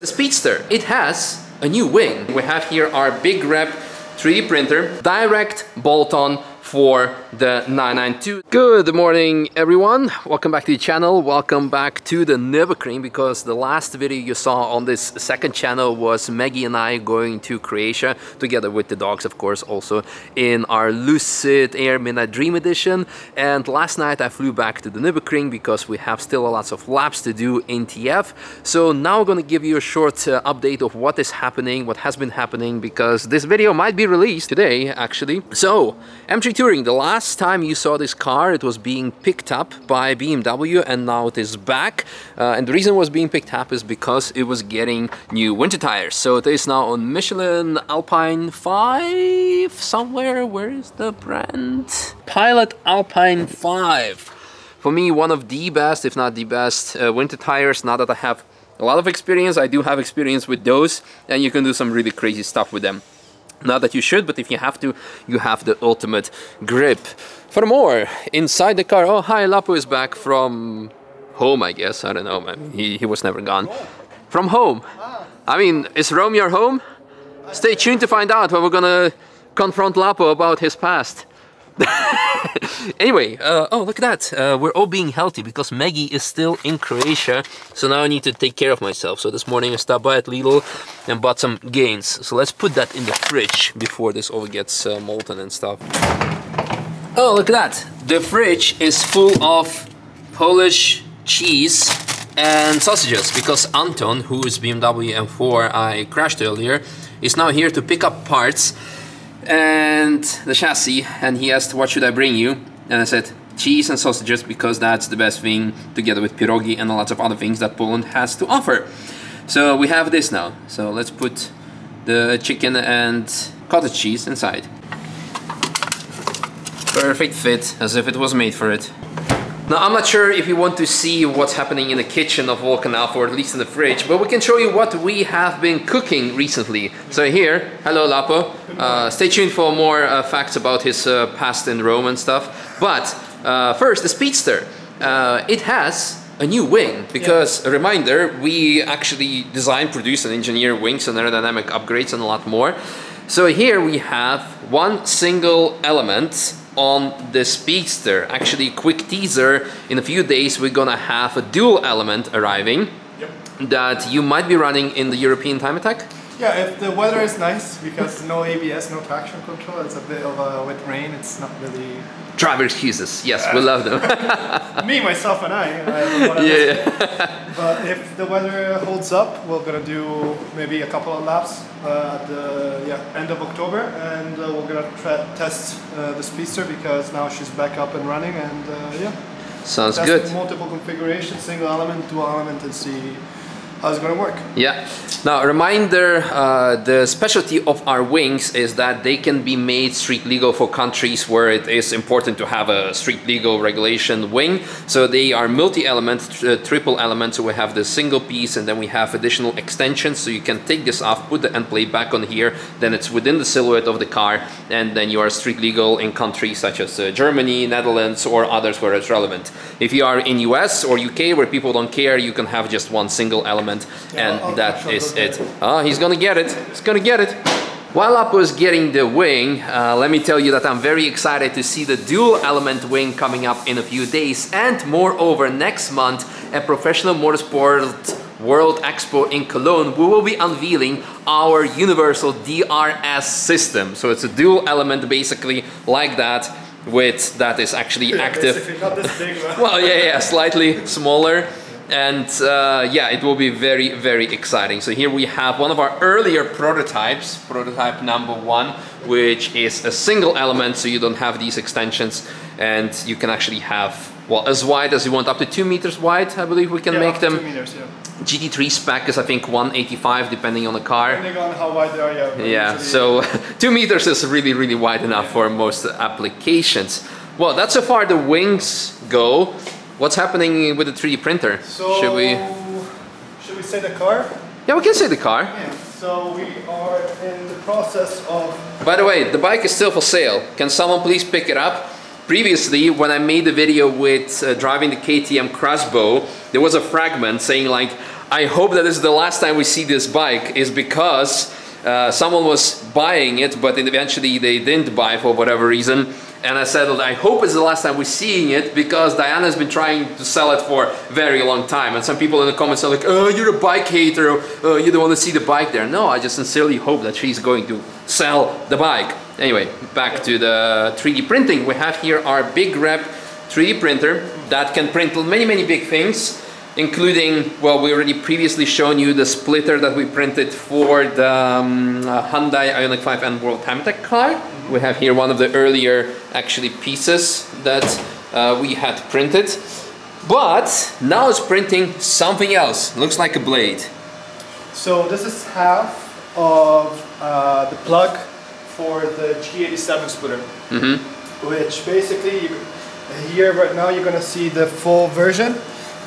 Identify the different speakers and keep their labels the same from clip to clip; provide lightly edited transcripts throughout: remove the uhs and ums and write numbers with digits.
Speaker 1: The Speedster, it has a new wing. We have here our big rep 3D printer, direct bolt-on for the 992. Good morning everyone, welcome back to the channel, welcome back to the Nürburgring, because the last video you saw on this second channel was Maggie and I going to Croatia, together with the dogs of course, also in our Lucid Air Midnight Dream Edition. And last night I flew back to the Nürburgring because we have still lots of laps to do in TF. So now I'm gonna give you a short update of what is happening, what has been happening, because this video might be released today actually. So M3 Touring, the last time you saw this car, it was being picked up by BMW and now it is back. And the reason it was being picked up is because it was getting new winter tires. So it is now on Michelin Alpine 5 somewhere. Where is the brand? Pilot Alpine 5. For me, one of the best, if not the best, winter tires. Now that I have a lot of experience, I do have experience with those, and you can do some really crazy stuff with them. Not that you should, but if you have to, you have the ultimate grip. For more, inside the car, oh hi, Lapo is back from home, I guess. I don't know, man. He was never gone. From home. I mean, is Rome your home? Stay tuned to find out when we're gonna confront Lapo about his past. Anyway, oh look at that, we're all being healthy because Maggie is still in Croatia, so now I need to take care of myself. So this morning I stopped by at Lidl and bought some gains. So let's put that in the fridge before this all gets molten and stuff. Oh look at that, the fridge is full of Polish cheese and sausages, because Anton, who is BMW M4 I crashed earlier, is now here to pick up parts and the chassis, and he asked what should I bring you, and I said cheese and sausages because that's the best thing, together with pierogi and lots of other things that Poland has to offer. So we have this now, so let's put the chicken and cottage cheese inside. Perfect fit, as if it was made for it. Now I'm not sure if you want to see what's happening in the kitchen of Vulcan Alpha, or at least in the fridge, but we can show you what we have been cooking recently. So here, hello Lapo, stay tuned for more facts about his past in Rome and stuff. But first, the Speedster, it has a new wing, because a reminder, we actually design, produce and engineer wings and aerodynamic upgrades and a lot more. So here we have one single element on the Speedster. Actually, quick teaser, in a few days we're gonna have a dual element arriving that you might be running in the European time attack.
Speaker 2: Yeah, if the weather is nice, because no ABS, no traction control, it's a bit of with rain, it's not really...
Speaker 1: Driver excuses, yes, we love them.
Speaker 2: Me, myself and I don't want to But if the weather holds up, we're gonna do maybe a couple of laps at the end of October, and we're gonna test the Speedster, because now she's back up and running, and
Speaker 1: sounds
Speaker 2: test
Speaker 1: good.
Speaker 2: Multiple configurations, single element, dual element, and see how it's gonna work.
Speaker 1: Yeah. Now, a reminder, the specialty of our wings is that they can be made street legal for countries where it is important to have a street legal regulation wing. So they are multi-element, triple element. So we have the single piece, and then we have additional extensions. So you can take this off, put the end plate back on here, then it's within the silhouette of the car, and then you are street legal in countries such as Germany, Netherlands, or others where it's relevant. If you are in US or UK where people don't care, you can have just one single element, and that is it. Oh, he's gonna get it. He's gonna get it. While Lapo is getting the wing, let me tell you that I'm very excited to see the dual element wing coming up in a few days, and moreover next month at Professional Motorsport World Expo in Cologne, we will be unveiling our universal DRS system. So it's a dual element basically like that, with that is actually active.
Speaker 2: Not this big,
Speaker 1: Well, yeah, slightly smaller. And yeah, it will be very, very exciting. So here we have one of our earlier prototypes, prototype number 1, which is a single element, so you don't have these extensions, and you can actually have, well, as wide as you want, up to 2 meters wide, I believe we can make them.
Speaker 2: 2 meters, yeah.
Speaker 1: GT3 spec is, I think, 185, depending on the car.
Speaker 2: Depending on how wide they are, yeah.
Speaker 1: Yeah, so 2 meters is really, really wide enough for most applications. Well, that's so far the wings go. What's happening with the 3D printer?
Speaker 2: So, should we say the car?
Speaker 1: Yeah, we can say the car.
Speaker 2: Yeah, so we are in the process of...
Speaker 1: By the way, the bike is still for sale. Can someone please pick it up? Previously, when I made the video with driving the KTM Crossbow, there was a fragment saying like, I hope that this is the last time we see this bike, is because someone was buying it, but eventually they didn't buy for whatever reason. And I said, I hope it's the last time we're seeing it, because Diana's been trying to sell it for a very long time. And some people in the comments are like, oh, you're a bike hater, you don't want to see the bike there. No, I just sincerely hope that she's going to sell the bike. Anyway, back to the 3D printing. We have here our big rep 3D printer that can print many big things, including, well, we already previously shown you the splitter that we printed for the Hyundai Ioniq 5 and World Time Attack car. We have here one of the earlier actually pieces that we had printed, but now it's printing something else. Looks like a blade.
Speaker 2: So this is half of the plug for the G87 splitter, which basically here right now you're gonna see the full version.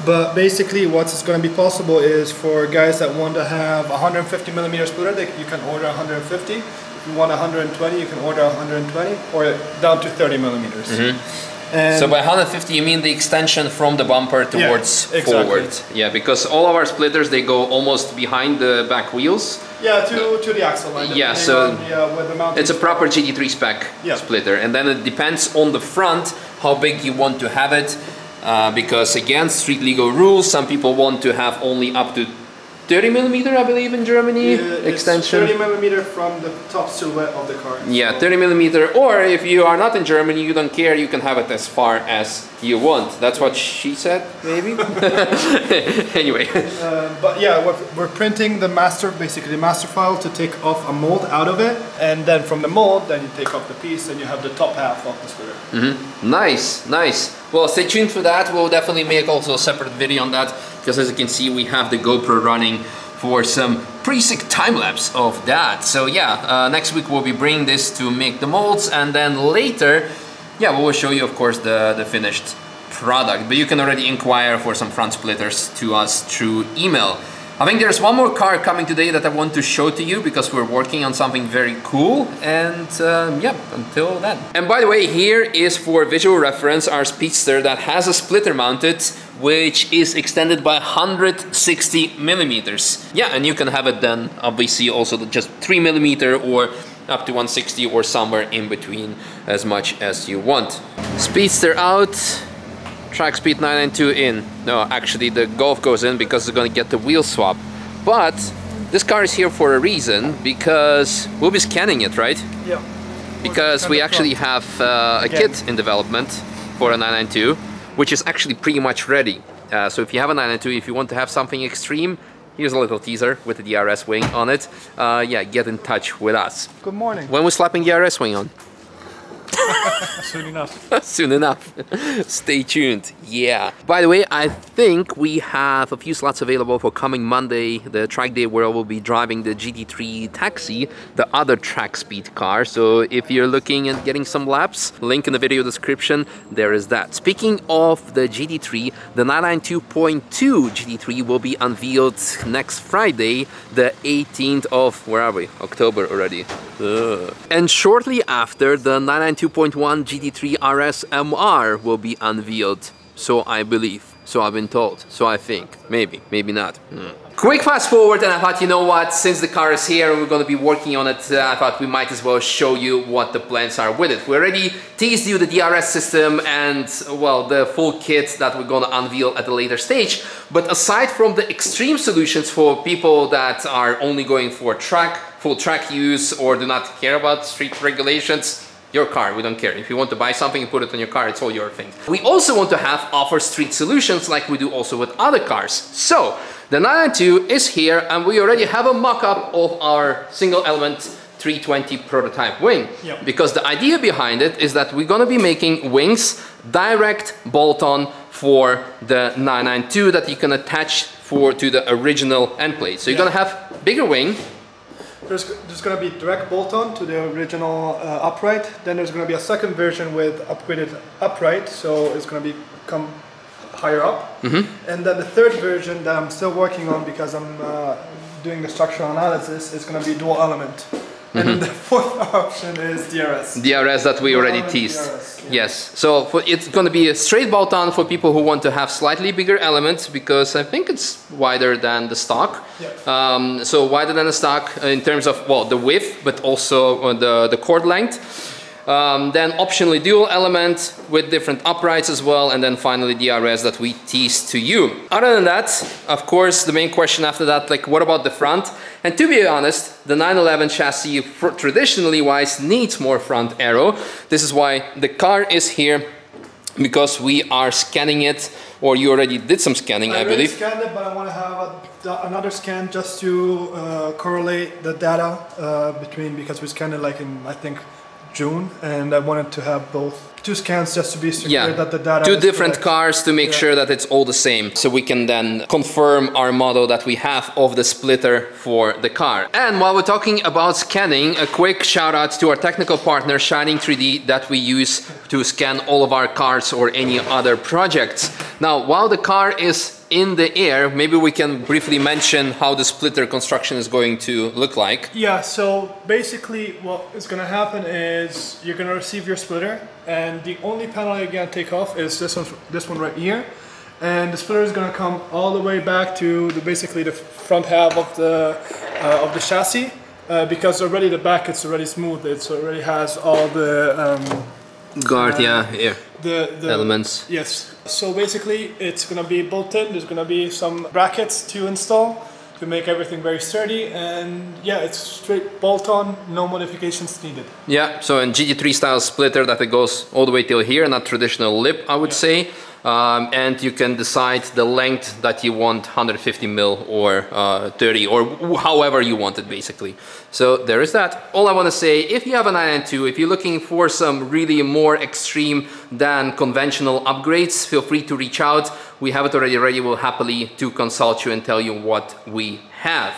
Speaker 2: But basically what's going to be possible is for guys that want to have 150mm splitter, you can order 150. If you want 120, you can order 120, or down to 30mm. And
Speaker 1: so by 150 you mean the extension from the bumper towards forward. Yeah, because all of our splitters, they go almost behind the back wheels.
Speaker 2: Yeah, to the axle line.
Speaker 1: Yeah, so
Speaker 2: where the mounting
Speaker 1: it's a proper GT3 spec splitter. And then it depends on the front how big you want to have it. Because again, street legal rules, some people want to have only up to 30mm, I believe, in Germany, extension.
Speaker 2: 30mm from the top silhouette of the car.
Speaker 1: Yeah, 30mm, or if you are not in Germany, you don't care, you can have it as far as you want. That's what she said, maybe? Anyway.
Speaker 2: But yeah, we're printing the master, basically the master file, to take off a mold out of it, and then from the mold, then you take off the piece and you have the top half of the splitter.
Speaker 1: Nice, nice. Well, stay tuned for that. We'll definitely make also a separate video on that, because as you can see, we have the GoPro running for some pretty sick time-lapse of that. So yeah, next week we'll be bringing this to make the molds, and then later, yeah, we will show you, of course, the finished product. But you can already inquire for some front splitters to us through email. I think there's one more car coming today that I want to show to you, because we're working on something very cool. And yeah, until then. And by the way, here is for visual reference our Speedster that has a splitter mounted, which is extended by 160mm. Yeah, and you can have it then obviously also just 3mm or up to 160 or somewhere in between, as much as you want. Speedster out. Track speed 992 in. No, actually the Golf goes in because it's going to get the wheel swap. But this car is here for a reason, because we'll be scanning it, right?
Speaker 2: Yeah.
Speaker 1: Because we actually have a kit in development for a 992, which is actually pretty much ready. So if you have a 992, if you want to have something extreme, here's a little teaser with the DRS wing on it. Yeah, get in touch with us.
Speaker 2: Good morning.
Speaker 1: When we're slapping DRS wing on?
Speaker 2: Soon enough.
Speaker 1: Soon enough. Stay tuned. Yeah. By the way, I think we have a few slots available for coming Monday, the track day where we'll be driving the GT3 Taxi, the other track speed car. So if you're looking at getting some laps, link in the video description, there is that. Speaking of the GT3, the 992.2 GT3 will be unveiled next Friday, the 18th of, where are we? October already. And shortly after, the 992.1 GT3 RS MR will be unveiled. So I believe, so I've been told, so I think, maybe not. Quick fast forward, and I thought, you know what, since the car is here and we're going to be working on it, I thought we might as well show you what the plans are with it. We already teased you the DRS system and, well, the full kit that we're going to unveil at a later stage. But aside from the extreme solutions for people that are only going for full track use or do not care about street regulations, your car, we don't care. If you want to buy something and put it on your car, it's all your thing. We also want to offer street solutions like we do also with other cars. So, the 992 is here, and we already have a mock-up of our single element 320 prototype wing.
Speaker 2: Yep.
Speaker 1: Because the idea behind it is that we're gonna be making wings direct bolt-on for the 992 that you can attach to the original end plate. So you're gonna have bigger wing.
Speaker 2: There's going to be direct bolt-on to the original upright. Then there's going to be a second version with upgraded upright, so it's going to come higher up. And then the third version that I'm still working on, because I'm doing the structural analysis, is going to be dual element. And then the fourth option is DRS.
Speaker 1: DRS that we already teased.
Speaker 2: DRS, yeah.
Speaker 1: Yes, so it's going to be a straight bolt-on for people who want to have slightly bigger elements, because I think it's wider than the stock.
Speaker 2: Yeah.
Speaker 1: So wider than the stock in terms of, well, the width, but also the cord length. Then optionally dual element with different uprights as well, and then finally DRS that we teased to you. Other than that, of course, the main question after that, like, what about the front? And to be honest, the 911 chassis traditionally wise needs more front aero. This is why the car is here, because we are scanning it, or you already did some scanning, I believe.
Speaker 2: I scanned it, but I want to have another scan just to correlate the data between, because we scanned it like in, I think, June, and I wanted to have both. 2 scans just to be secure that the data
Speaker 1: 2
Speaker 2: is
Speaker 1: different
Speaker 2: correct.
Speaker 1: cars to make sure that it's all the same, so we can then confirm our model that we have of the splitter for the car. And while we're talking about scanning, a quick shout out to our technical partner Shining 3D that we use to scan all of our cars or any other projects. Now, while the car is in the air, maybe we can briefly mention how the splitter construction is going to look like.
Speaker 2: Yeah, so basically what is going to happen is you're going to receive your splitter, and the only panel you're going to take off is this one right here, and the splitter is going to come all the way back to basically the front half of the chassis, because already the back, it's already smooth, it already has all the
Speaker 1: guard, the elements.
Speaker 2: Yes. So basically it's going to be bolted. There's going to be some brackets to install to make everything very sturdy, and yeah, it's straight bolt-on, no modifications needed. Yeah,
Speaker 1: so a GT3 style splitter that it goes all the way till here, not traditional lip, I would say. And you can decide the length that you want, 150 mil or 30, or however you want it basically. So there is that. All I want to say, if you have a 992, if you're looking for some really more extreme than conventional upgrades, feel free to reach out. We have it already ready. We'll happily to consult you and tell you what we have.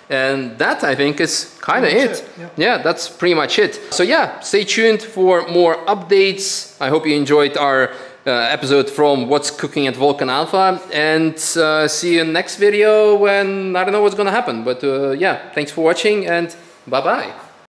Speaker 1: And that, I think, is kind of it. Yeah, that's pretty much it. So yeah, stay tuned for more updates. I hope you enjoyed our episode from What's Cooking at Vulcan Alpha, and see you in the next video when I don't know what's gonna happen, but yeah, thanks for watching and bye bye.